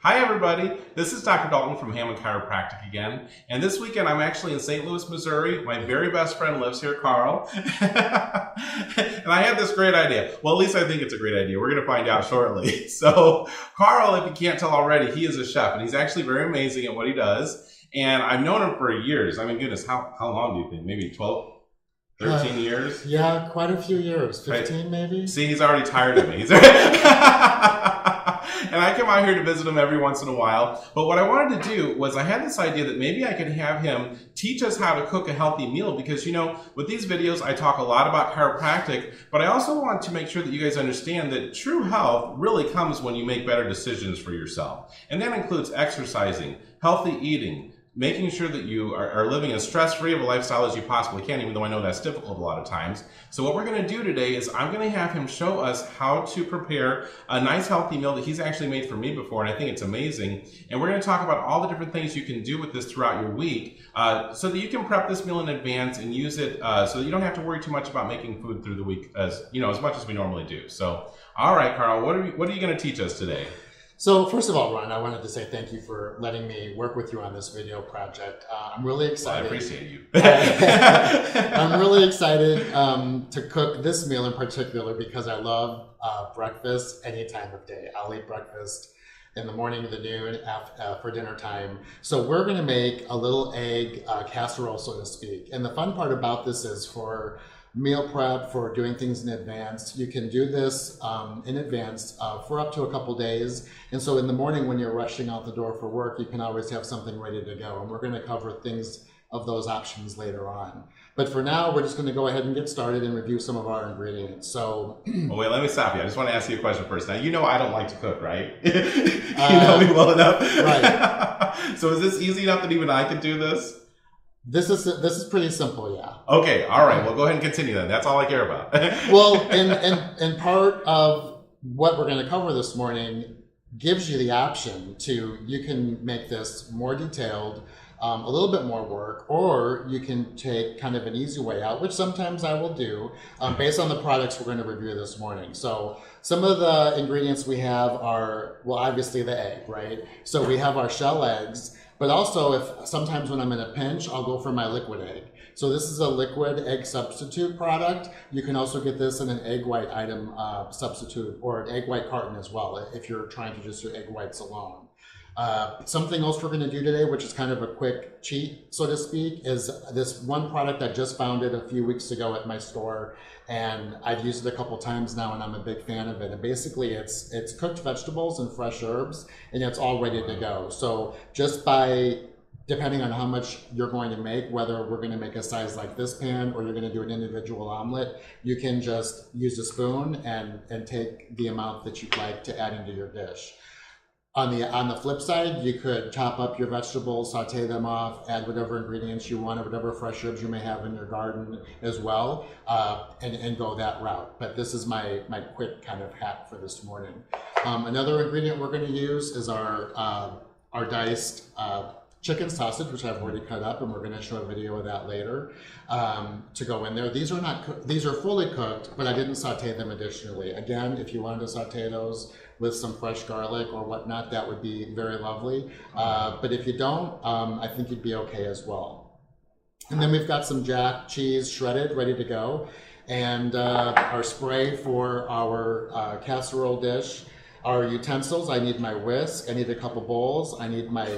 Hi everybody, this is Dr. Daulton from Hammond Chiropractic again, and this weekend I'm actually in St. Louis, Missouri. My very best friend lives here, Carl, and I had this great idea. Well, at least I think it's a great idea. We're going to find out shortly. So Carl, if you can't tell already, he is a chef, and he's actually very amazing at what he does, and I've known him for years. I mean, goodness, how long do you think? Maybe 12? 13 years? Yeah, quite a few years. 15 right. Maybe? See, he's already tired of me. And I come out here to visit him every once in a while. But what I wanted to do was I had this idea that maybe I could have him teach us how to cook a healthy meal. Because, you know, with these videos, I talk a lot about chiropractic. But I also want to make sure that you guys understand that true health really comes when you make better decisions for yourself. And that includes exercising, healthy eating, making sure that you are living as stress-free of a lifestyle as you possibly can, even though I know that's difficult a lot of times. So what we're going to do today is I'm going to have him show us how to prepare a nice healthy meal that he's actually made for me before, and I think it's amazing. And we're going to talk about all the different things you can do with this throughout your week so that you can prep this meal in advance and use it so that you don't have to worry too much about making food through the week as much as we normally do. So, all right, Carl, what are you going to teach us today? So first of all, Ron, I wanted to say thank you for letting me work with you on this video project. I'm really excited. Well, I appreciate you. I'm really excited to cook this meal in particular because I love breakfast any time of day. I'll eat breakfast in the morning, the noon, for dinner time. So we're going to make a little egg casserole, so to speak. And the fun part about this is for meal prep, for doing things in advance. You can do this in advance for up to a couple days. And so in the morning when you're rushing out the door for work, you can always have something ready to go. And we're going to cover things of those options later on. But for now, we're just going to go ahead and get started and review some of our ingredients. So, well, wait, let me stop you. I just want to ask you a question first. Now, you know I don't like to cook, right? You know me well enough. Right. So is this easy enough that even I could do this? This is pretty simple, yeah. Okay, all right. Well, go ahead and continue then. That's all I care about. Well, and part of what we're going to cover this morning gives you the option to, you can make this more detailed, a little bit more work, or you can take kind of an easy way out, which sometimes I will do, based on the products we're going to review this morning. So some of the ingredients we have are, well, obviously the egg, right? So we have our shell eggs. But also, if sometimes when I'm in a pinch, I'll go for my liquid egg. So this is a liquid egg substitute product. You can also get this in an egg white item substitute or an egg white carton as well if you're trying to just do egg whites alone. Something else we're going to do today, which is kind of a quick cheat, so to speak, is this one product I just found it a few weeks ago at my store, and I've used it a couple times now, and I'm a big fan of it. And basically, it's cooked vegetables and fresh herbs, and it's all ready to go. So just by depending on how much you're going to make, whether we're going to make a size like this pan or you're going to do an individual omelet, you can just use a spoon and take the amount that you'd like to add into your dish. On the flip side, you could chop up your vegetables, saute them off, add whatever ingredients you want or whatever fresh herbs you may have in your garden as well, and go that route. But this is my quick kind of hack for this morning. Another ingredient we're going to use is our diced chicken sausage, which I've already cut up, and we're going to show a video of that later to go in there. These are fully cooked, but I didn't saute them additionally. Again, if you wanted to saute those with some fresh garlic or whatnot, that would be very lovely. But if you don't, I think you'd be okay as well. And then we've got some jack cheese shredded, ready to go, and our spray for our casserole dish. Our utensils, I need my whisk, I need a couple bowls, I need my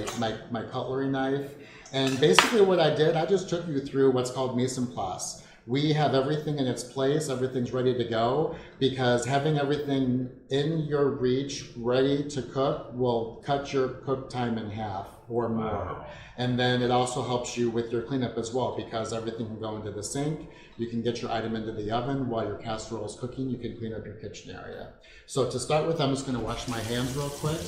cutlery knife. And basically what I did, I just took you through what's called mise en place. We have everything in its place, everything's ready to go, because having everything in your reach, ready to cook, will cut your cook time in half or more. Wow. And then it also helps you with your cleanup as well, because everything can go into the sink. You can get your item into the oven while your casserole is cooking. You can clean up your kitchen area. So to start with, I'm just going to wash my hands real quick.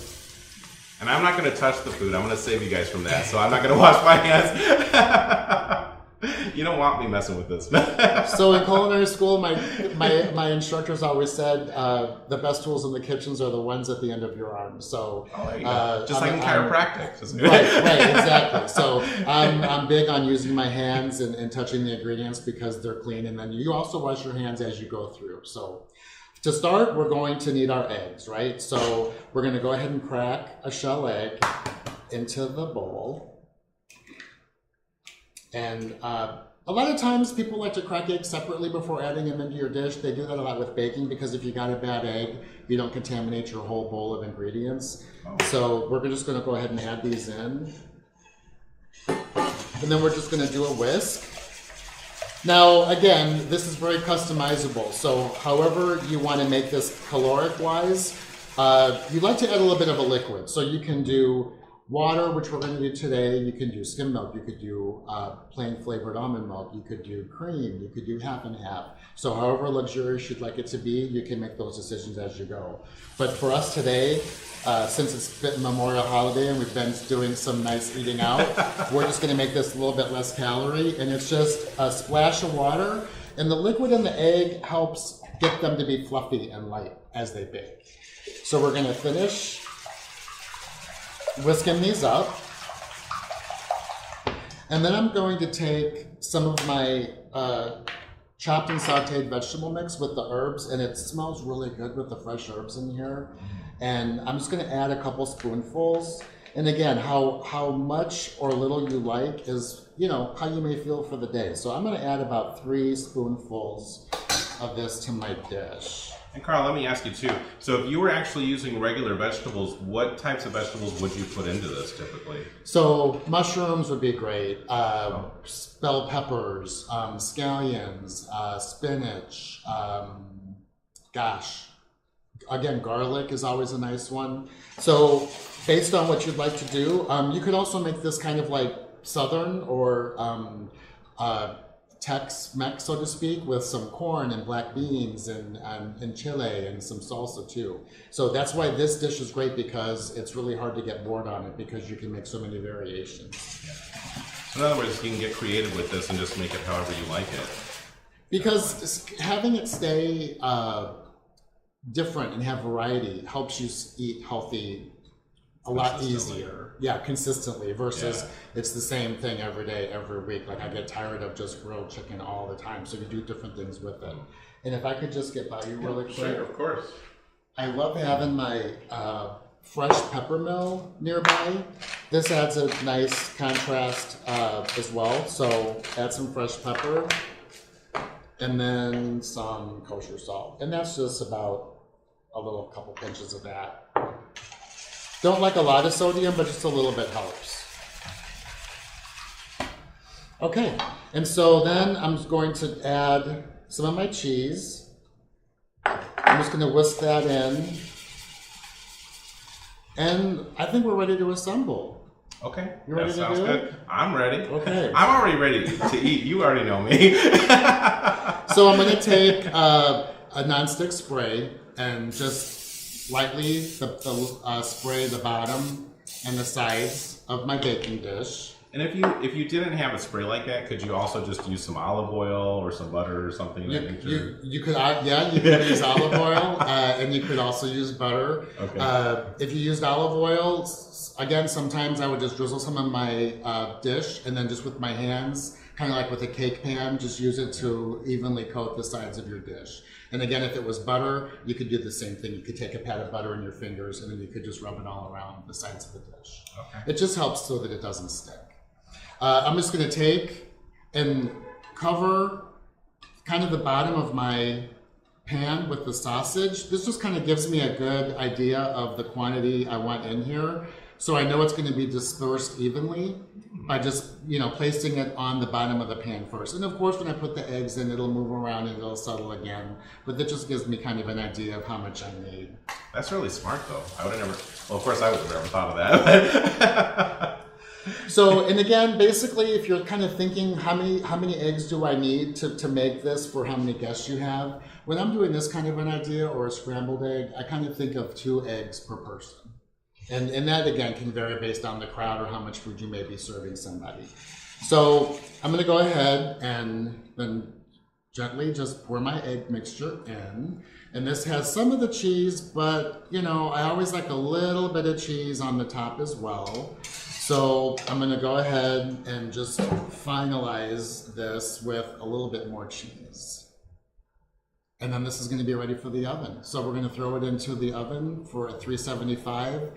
And I'm not going to touch the food. I'm going to save you guys from that. So I'm not going to wash my hands. You don't want me messing with this. So in culinary school, my instructors always said the best tools in the kitchens are the ones at the end of your arm. So just like in chiropractic. Right, exactly. So I'm big on using my hands and touching the ingredients because they're clean, and then you also wash your hands as you go through. So To start, we're going to need our eggs, right? So we're going to go ahead and crack a shell egg into the bowl. And a lot of times people like to crack eggs separately before adding them into your dish. They do that a lot with baking because if you got a bad egg, you don't contaminate your whole bowl of ingredients. So we're just going to go ahead and add these in. And then we're just going to do a whisk. Now, again, this is very customizable. So however you want to make this caloric-wise, you'd like to add a little bit of a liquid. So you can do water, which we're going to do today. You can do skim milk. You could do plain flavored almond milk. You could do cream. You could do half and half. So however luxurious you'd like it to be, you can make those decisions as you go. But for us today, since it's been Memorial Holiday and we've been doing some nice eating out, we're just going to make this a little bit less calorie. And it's just a splash of water. And the liquid in the egg helps get them to be fluffy and light as they bake. So we're going to finish whisking these up. And then I'm going to take some of my chopped and sauteed vegetable mix with the herbs, and it smells really good with the fresh herbs in here. And I'm just going to add a couple spoonfuls. And again, how much or little you like is, you know, how you may feel for the day. So I'm going to add about 3 spoonfuls of this to my dish. And Carl, let me ask you too. So if you were actually using regular vegetables, what types of vegetables would you put into this typically? So mushrooms would be great. Bell peppers, scallions, spinach. Gosh, again, garlic is always a nice one. So based on what you'd like to do, you could also make this kind of like Southern or Tex-Mex, so to speak, with some corn and black beans and chile and some salsa too. So that's why this dish is great, because it's really hard to get bored on it because you can make so many variations. So in other words, you can get creative with this and just make it however you like it. Because having it stay different and have variety helps you eat healthy a lot easier. Yeah, consistently versus it's the same thing every day, every week. Like I get tired of just grilled chicken all the time. So you do different things with it. And if I could just get by you really quick. Sure, of course. I love having my fresh pepper mill nearby. This adds a nice contrast as well. So add some fresh pepper and then some kosher salt. And that's just about a little couple pinches of that. Don't like a lot of sodium, but just a little bit helps. Okay, and so then I'm just going to add some of my cheese. I'm just going to whisk that in. And I think we're ready to assemble. Okay, you ready that to sounds do good. it? I'm ready. Okay. I'm already ready to eat. You already know me. So I'm going to take a nonstick spray and just lightly spray the bottom and the sides of my baking dish. And if you didn't have a spray like that, could you also just use some olive oil or some butter or something? You could use olive oil, and you could also use butter. Okay. If you used olive oil, again, sometimes I would just drizzle some in my dish, and then just with my hands, kind of like with a cake pan, just use it to evenly coat the sides of your dish. And again, if it was butter, you could do the same thing. You could take a pat of butter in your fingers, and then you could just rub it all around the sides of the dish. Okay. It just helps so that it doesn't stick. I'm just going to take and cover kind of the bottom of my pan with the sausage. This just kind of gives me a good idea of the quantity I want in here. So I know it's going to be dispersed evenly by just, placing it on the bottom of the pan first. And of course, when I put the eggs in, it'll move around and it'll settle again. But that just gives me kind of an idea of how much I need. That's really smart, though. I would have never, well, of course, I would have never thought of that. So, and again, basically, if you're kind of thinking, how many eggs do I need to make this for how many guests you have? When I'm doing this kind of an idea or a scrambled egg, I kind of think of 2 eggs per person. And that, again, can vary based on the crowd or how much food you may be serving somebody. So I'm going to go ahead and then gently just pour my egg mixture in. And this has some of the cheese, but, I always like a little bit of cheese on the top as well. So I'm going to go ahead and just finalize this with a little bit more cheese. And then this is going to be ready for the oven. So we're going to throw it into the oven for 375.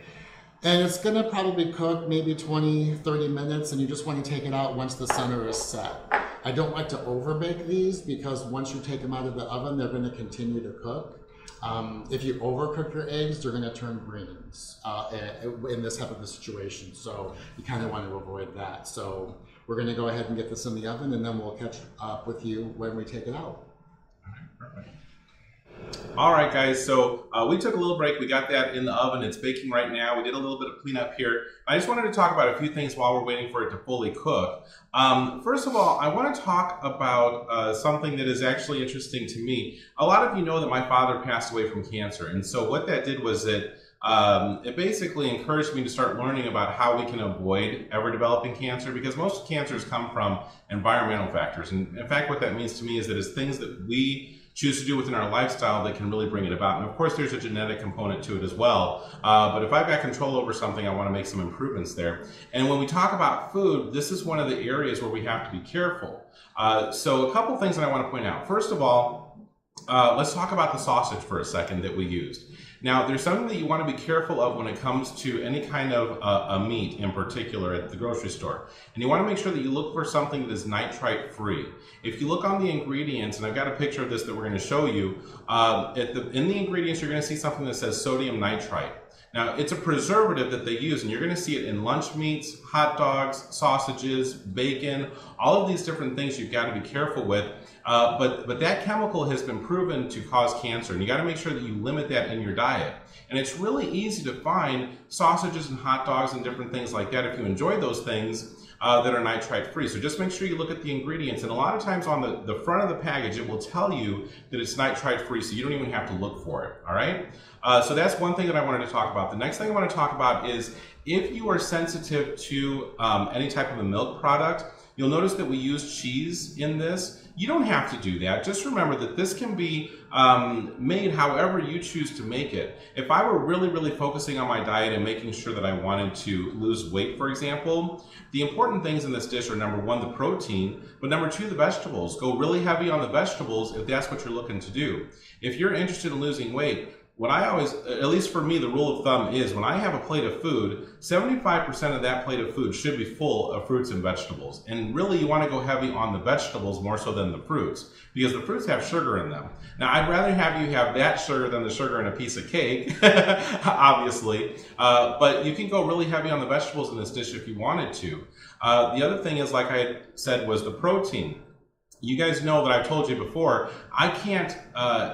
And it's going to probably cook maybe 20, 30 minutes, and you just want to take it out once the center is set. I don't like to overbake these because once you take them out of the oven, they're going to continue to cook. If you overcook your eggs, they're going to turn greens in this type of a situation. So you kind of want to avoid that. So we're going to go ahead and get this in the oven, and then we'll catch up with you when we take it out. All right, perfect. All right, guys, so we took a little break. We got that in the oven. It's baking right now. We did a little bit of cleanup here. I just wanted to talk about a few things while we're waiting for it to fully cook. First of all, I want to talk about something that is actually interesting to me. A lot of you know that my father passed away from cancer, and so what that did was it basically encouraged me to start learning about how we can avoid ever developing cancer, because most cancers come from environmental factors. And in fact, what that means to me is that it's things that we choose to do within our lifestyle that can really bring it about. And of course, there's a genetic component to it as well. But if I've got control over something, I want to make some improvements there. And when we talk about food, this is one of the areas where we have to be careful. So a couple things that I want to point out. First of all, let's talk about the sausage for a second that we used. Now, there's something that you want to be careful of when it comes to any kind of a meat in particular at the grocery store. And you want to make sure that you look for something that is nitrite free. If you look on the ingredients, and I've got a picture of this that we're going to show you, in the ingredients you're going to see something that says sodium nitrite. Now, it's a preservative that they use, and you're going to see it in lunch meats, hot dogs, sausages, bacon, all of these different things you've got to be careful with. But that chemical has been proven to cause cancer, and you got to make sure that you limit that in your diet. And it's really easy to find sausages and hot dogs and different things like that if you enjoy those things that are nitrite free. So just make sure you look at the ingredients, and a lot of times on the front of the package it will tell you that it's nitrite free, so you don't even have to look for it. All right, so that's one thing that I wanted to talk about. The next thing I want to talk about is if you are sensitive to any type of a milk product, you'll notice that we use cheese in this. You don't have to do that. Just remember that this can be made however you choose to make it. If I were really, really focusing on my diet and making sure that I wanted to lose weight, for example, the important things in this dish are, number one, the protein, but number two, the vegetables. Go really heavy on the vegetables if that's what you're looking to do. If you're interested in losing weight, what I always, at least for me, the rule of thumb is when I have a plate of food, 75% of that plate of food should be full of fruits and vegetables. And really you want to go heavy on the vegetables more so than the fruits, because the fruits have sugar in them. Now, I'd rather have you have that sugar than the sugar in a piece of cake, obviously. But you can go really heavy on the vegetables in this dish if you wanted to. The other thing is, like I said, was the protein. You guys know that I've told you before, I can't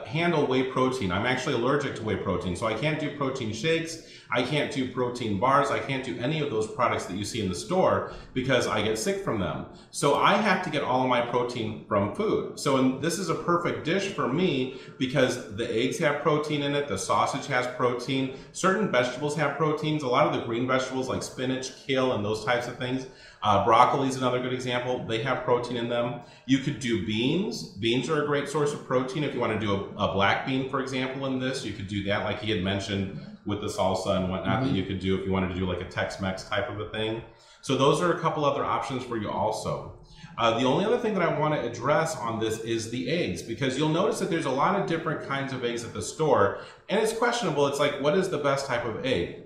handle whey protein. I'm actually allergic to whey protein, so I can't do protein shakes, I can't do protein bars, I can't do any of those products that you see in the store because I get sick from them. So I have to get all of my protein from food. So this is a perfect dish for me because the eggs have protein in it, the sausage has protein, certain vegetables have proteins, a lot of the green vegetables like spinach, kale, and those types of things. Broccoli is another good example. They have protein in them. You could do beans. Beans are a great source of protein. If you want to do a black bean, for example, in this, you could do that like he had mentioned with the salsa and whatnot that you could do if you wanted to do like a Tex-Mex type of a thing. So those are a couple other options for you also. The only other thing that I want to address on this is the eggs, because you'll notice that there's a lot of different kinds of eggs at the store, and it's questionable. It's like, what is the best type of egg?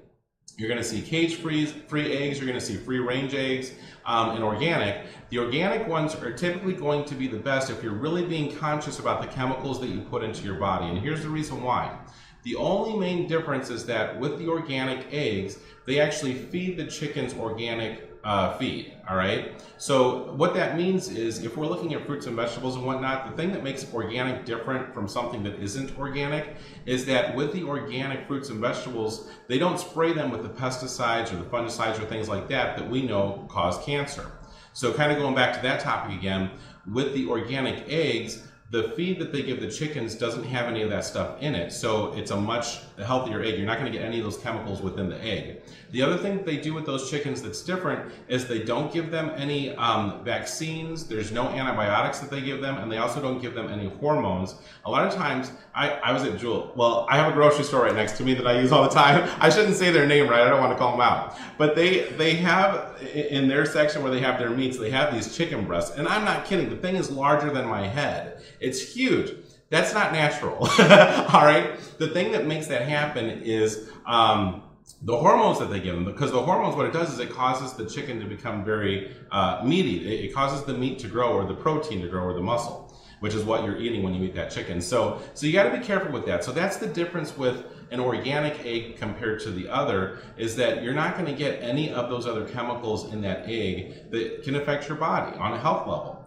You're going to see cage-free eggs, you're going to see free-range eggs, and organic. The organic ones are typically going to be the best if you're really being conscious about the chemicals that you put into your body. And here's the reason why. The only main difference is that with the organic eggs, they actually feed the chickens organic feed, all right? So what that means is if we're looking at fruits and vegetables and whatnot, the thing that makes organic different from something that isn't organic is that with the organic fruits and vegetables, they don't spray them with the pesticides or the fungicides or things like that that we know cause cancer. So kind of going back to that topic again, with the organic eggs, the feed that they give the chickens doesn't have any of that stuff in it, so it's a much healthier egg. You're not going to get any of those chemicals within the egg. The other thing that they do with those chickens that's different is they don't give them any vaccines, there's no antibiotics that they give them, and they also don't give them any hormones. A lot of times, I was at Jewel. Well, I have a grocery store right next to me that I use all the time. I shouldn't say their name, right? I don't want to call them out. But they have, in their section where they have their meats, they have these chicken breasts. And I'm not kidding, the thing is larger than my head. It's huge. That's not natural. All right. The thing that makes that happen is the hormones that they give them, because the hormones, what it does is it causes the chicken to become very meaty. It causes the meat to grow, or the protein to grow, or the muscle, which is what you're eating when you eat that chicken. So you got to be careful with that. So that's the difference with an organic egg compared to the other, is that you're not going to get any of those other chemicals in that egg that can affect your body on a health level.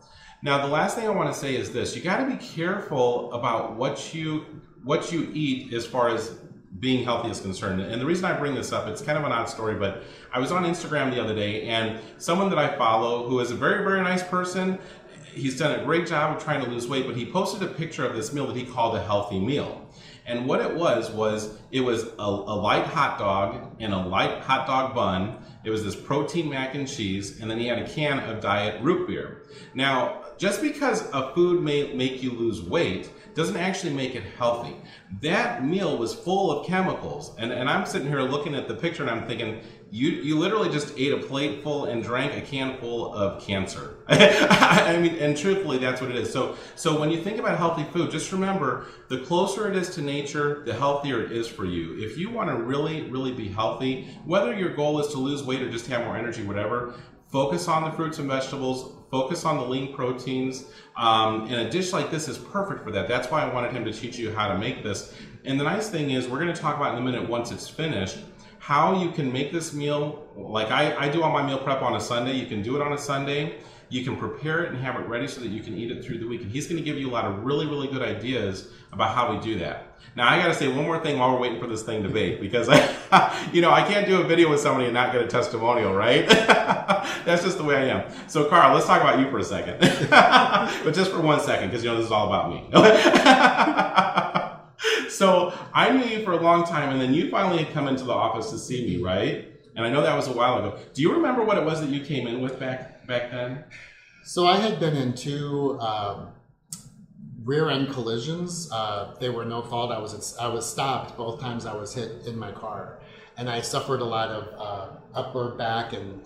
Now, the last thing I want to say is this: you got to be careful about what you eat as far as being healthy is concerned. And the reason I bring this up, it's kind of an odd story, but I was on Instagram the other day, and someone that I follow, who is a very, very nice person, he's done a great job of trying to lose weight, but he posted a picture of this meal that he called a healthy meal. And what it was a light hot dog and a light hot dog bun. It was this protein mac and cheese, and then he had a can of diet root beer. Now, just because a food may make you lose weight doesn't actually make it healthy. That meal was full of chemicals. And I'm sitting here looking at the picture and I'm thinking, you literally just ate a plate full and drank a can full of cancer. I mean, and truthfully, that's what it is. So when you think about healthy food, just remember, the closer it is to nature, the healthier it is for you. If you want to really, really be healthy, whether your goal is to lose weight or just have more energy, whatever, focus on the fruits and vegetables, focus on the lean proteins, and a dish like this is perfect for that. That's why I wanted him to teach you how to make this. And the nice thing is, we're going to talk about in a minute, once it's finished, how you can make this meal. Like I do all my meal prep on a Sunday. You can do it on a Sunday. You can prepare it and have it ready so that you can eat it through the week. And he's going to give you a lot of really, really good ideas about how we do that. Now, I got to say one more thing while we're waiting for this thing to bake, because I can't do a video with somebody and not get a testimonial, right? That's just the way I am. So, Carl, let's talk about you for a second. But just for 1 second, because this is all about me. So I knew you for a long time, and then you finally had come into the office to see me, right? And I know that was a while ago. Do you remember what it was that you came in with back then? So I had been in 2 rear-end collisions. They were no fault. I was stopped both times I was hit in my car, and I suffered a lot of upper back and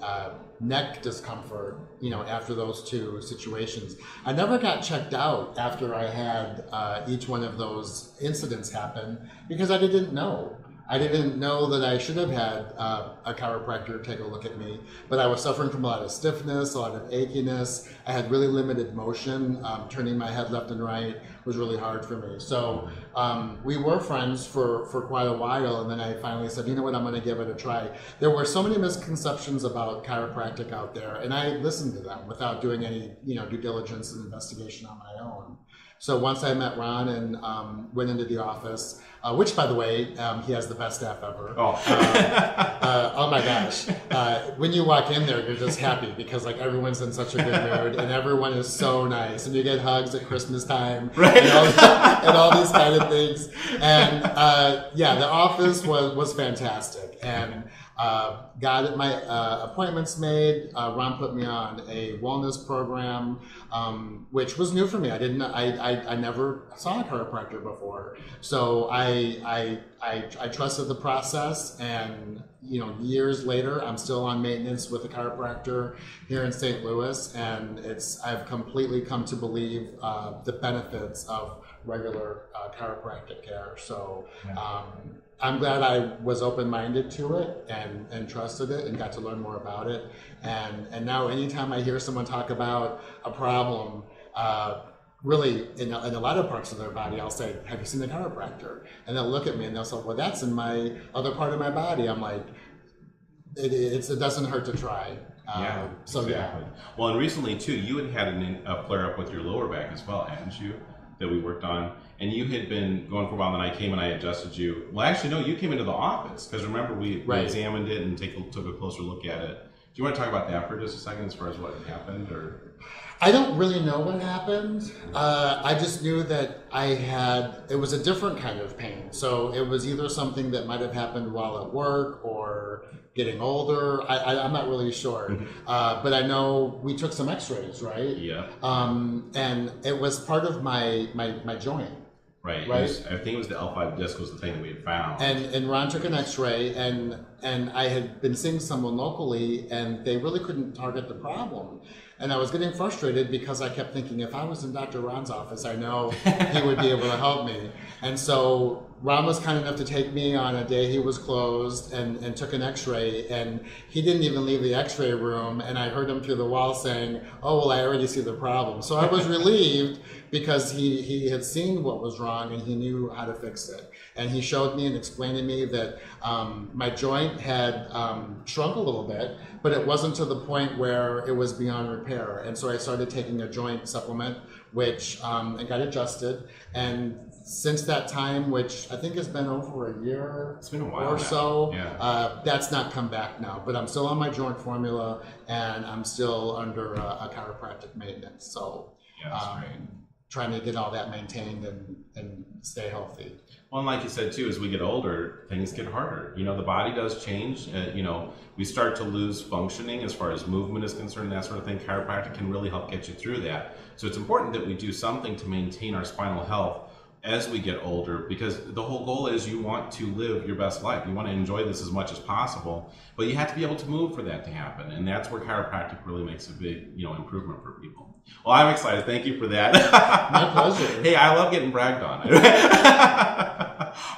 neck discomfort, after those 2 situations. I never got checked out after I had each one of those incidents happen, because I didn't know. I didn't know that I should have had a chiropractor take a look at me, but I was suffering from a lot of stiffness, a lot of achiness. I had really limited motion. Turning my head left and right was really hard for me. So we were friends for quite a while, and then I finally said, you know what, I'm going to give it a try. There were so many misconceptions about chiropractic out there, and I listened to them without doing any due diligence and investigation on my own. So once I met Ron and went into the office, which, by the way, he has the best staff ever. Oh, oh my gosh. When you walk in there, you're just happy because everyone's in such a good mood and everyone is so nice. And you get hugs at Christmas time, right? and all these kind of things. And the office was fantastic. And got my appointments made. Ron put me on a wellness program, which was new for me. I never saw a chiropractor before, so I trusted the process. And years later, I'm still on maintenance with a chiropractor here in St. Louis, and I've completely come to believe the benefits of regular chiropractic care. So. I'm glad I was open-minded to it and trusted it and got to learn more about it. And now anytime I hear someone talk about a problem, really in a lot of parts of their body, I'll say, have you seen a chiropractor? And they'll look at me and they'll say, well, that's in my other part of my body. I'm like, it doesn't hurt to try. Exactly. Well, and recently too, you had a flare-up with your lower back as well, hadn't you? That we worked on, and you had been going for a while, and I came and I adjusted you. Well, actually, no, you came into the office, because remember, we examined it and took a closer look at it. Do you want to talk about that for just a second, as far as what happened, or? I don't really know what happened. I just knew that it was a different kind of pain. So it was either something that might have happened while at work or getting older. I'm not really sure. But I know we took some x-rays, right? Yeah. And it was part of my joint. Right. I think it was the L5 disc was the thing that we had found. And Ron took an x-ray, and I had been seeing someone locally, and they really couldn't target the problem. And I was getting frustrated because I kept thinking, if I was in Dr. Ron's office, I know he would be able to help me. And so Ron was kind enough to take me on a day he was closed and took an x-ray, and he didn't even leave the x-ray room, and I heard him through the wall saying, oh, well, I already see the problem. So I was relieved because he had seen what was wrong and he knew how to fix it. And he showed me and explained to me that my joint had shrunk a little bit, but it wasn't to the point where it was beyond repair. And so I started taking a joint supplement, which it got adjusted. And since that time, which I think has been over a year it's been a while or now. so, Yeah. that's not come back now. But I'm still on my joint formula, and I'm still under a chiropractic maintenance. So Yeah, that's great. trying to get all that maintained and stay healthy. Well, and like you said too, as we get older, things get harder. You know, the body does change. You know, we start to lose functioning as far as movement is concerned, that sort of thing. Chiropractic can really help get you through that. So it's important that we do something to maintain our spinal health as we get older, because the whole goal is you want to live your best life. You want to enjoy this as much as possible, but you have to be able to move for that to happen. And that's where chiropractic really makes a big, improvement for people. Well, I'm excited. Thank you for that. My pleasure. Hey, I love getting bragged on.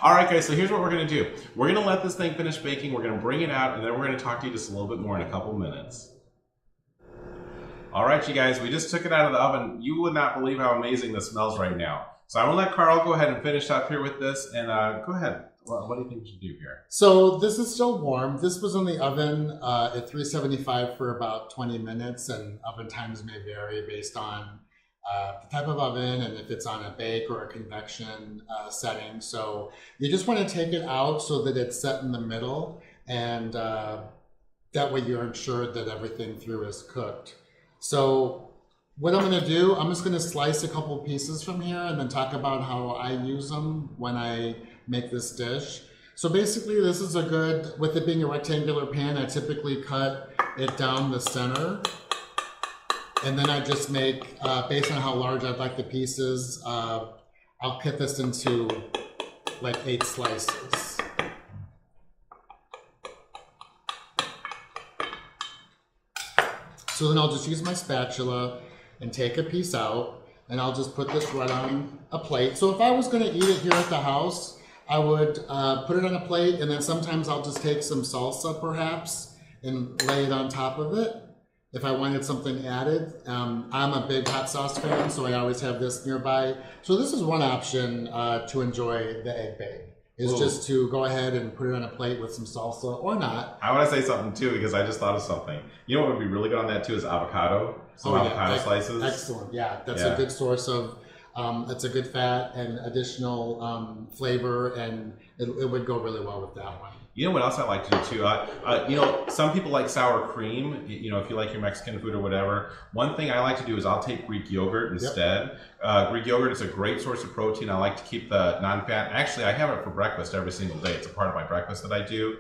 All right, guys, so here's what we're going to do. We're going to let this thing finish baking. We're going to bring it out, and then we're going to talk to you just a little bit more in a couple minutes. All right, you guys, we just took it out of the oven. You would not believe how amazing this smells right now. So I'm going to let Carl go ahead and finish up here with this, and go ahead. What do you think we should do here? So this is still warm. This was in the oven at 375 for about 20 minutes, and oven times may vary based on the type of oven and if it's on a bake or a convection setting. So you just want to take it out so that it's set in the middle, and that way you're ensured that everything through is cooked. So what I'm going to do, I'm just going to slice a couple pieces from here and then talk about how I use them when I make this dish. So basically this is a good, with it being a rectangular pan, I typically cut it down the center. And then I just make, based on how large I'd like the pieces, I'll cut this into like 8 slices. So then I'll just use my spatula and take a piece out, and I'll just put this right on a plate. So if I was going to eat it here at the house, I would put it on a plate, and then sometimes I'll just take some salsa perhaps and lay it on top of it if I wanted something added. I'm a big hot sauce fan, so I always have this nearby. So this is one option to enjoy the egg bake, is just to go ahead and put it on a plate with some salsa or not. I want to say something too, because I just thought of something. You know what would be really good on that too is avocado. Some avocado slices. Excellent. Yeah, that's a good source of, it's a good fat and additional flavor, and it would go really well with that one. You know what else I like to do too? Some people like sour cream, if you like your Mexican food or whatever. One thing I like to do is I'll take Greek yogurt instead. Greek yogurt is a great source of protein. I like to keep the non-fat. Actually, I have it for breakfast every single day. It's a part of my breakfast that I do.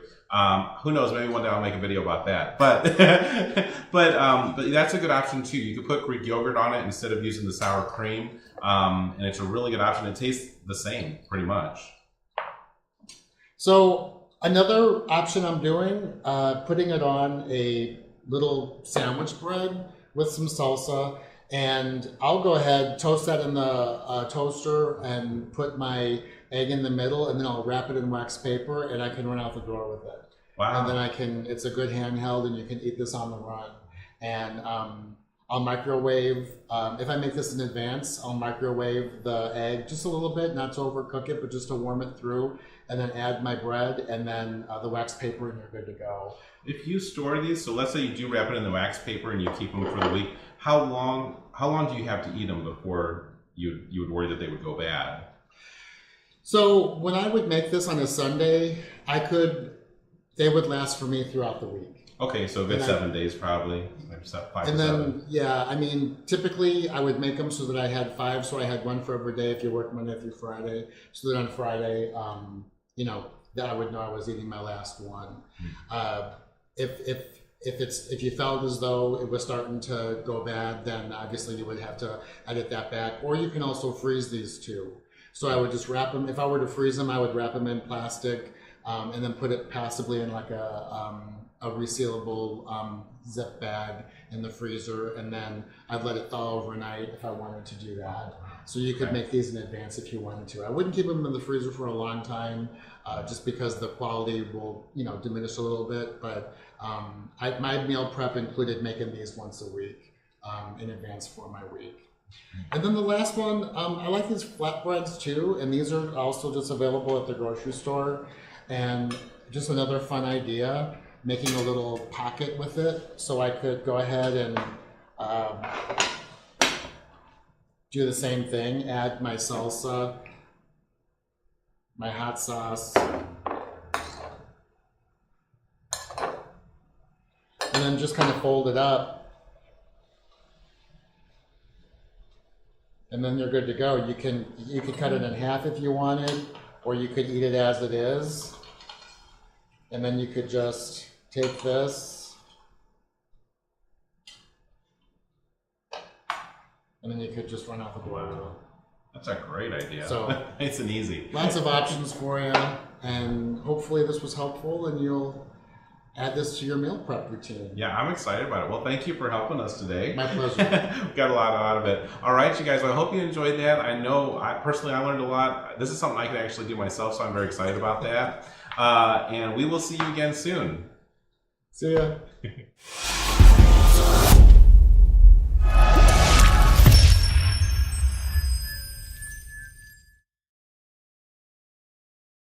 Who knows, maybe one day I'll make a video about that. But but that's a good option too. You could put Greek yogurt on it instead of using the sour cream. And it's a really good option. It tastes the same, pretty much. So another option I'm doing, putting it on a little sandwich bread with some salsa, and I'll go ahead, toast that in the toaster and put my egg in the middle, and then I'll wrap it in wax paper, and I can run out the door with it. Wow. And then it's a good handheld, and you can eat this on the run. And I'll microwave, if I make this in advance, I'll microwave the egg just a little bit, not to overcook it, but just to warm it through, and then add my bread and then the wax paper, and you're good to go. If you store these, so let's say you do wrap it in the wax paper and you keep them for the week, how long do you have to eat them before you would worry that they would go bad? So when I would make this on a Sunday, they would last for me throughout the week. Okay, so a good 7 days probably, 5 and to then 7. Typically I would make them so that I had 5, so I had one for every day if you work Monday through Friday, so that on Friday, that I would know I was eating my last one. If you felt as though it was starting to go bad, then obviously you would have to edit that back, or you can also freeze these too. So I would just wrap them. If I were to freeze them, I would wrap them in plastic and then put it passively in like a a resealable zip bag in the freezer, and then I'd let it thaw overnight if I wanted to do that. So you could make these in advance if you wanted to. I wouldn't keep them in the freezer for a long time, just because the quality will, diminish a little bit. But my meal prep included making these once a week in advance for my week. And then the last one, I like these flatbreads too, and these are also just available at the grocery store. And just another fun idea, making a little pocket with it, so I could go ahead and do the same thing, add my salsa, my hot sauce, and then just kind of fold it up. And then you're good to go. You could cut it in half if you wanted, or you could eat it as it is. And then you could just take this, and then you could just run out the door with it. That's a great idea. So nice and easy. Lots of options for you, and hopefully this was helpful and you'll add this to your meal prep routine. Yeah, I'm excited about it. Well, thank you for helping us today. My pleasure. We got a lot out of it. All right, you guys, I hope you enjoyed that. I know, I learned a lot. This is something I can actually do myself, so I'm very excited about that. And we will see you again soon. See ya.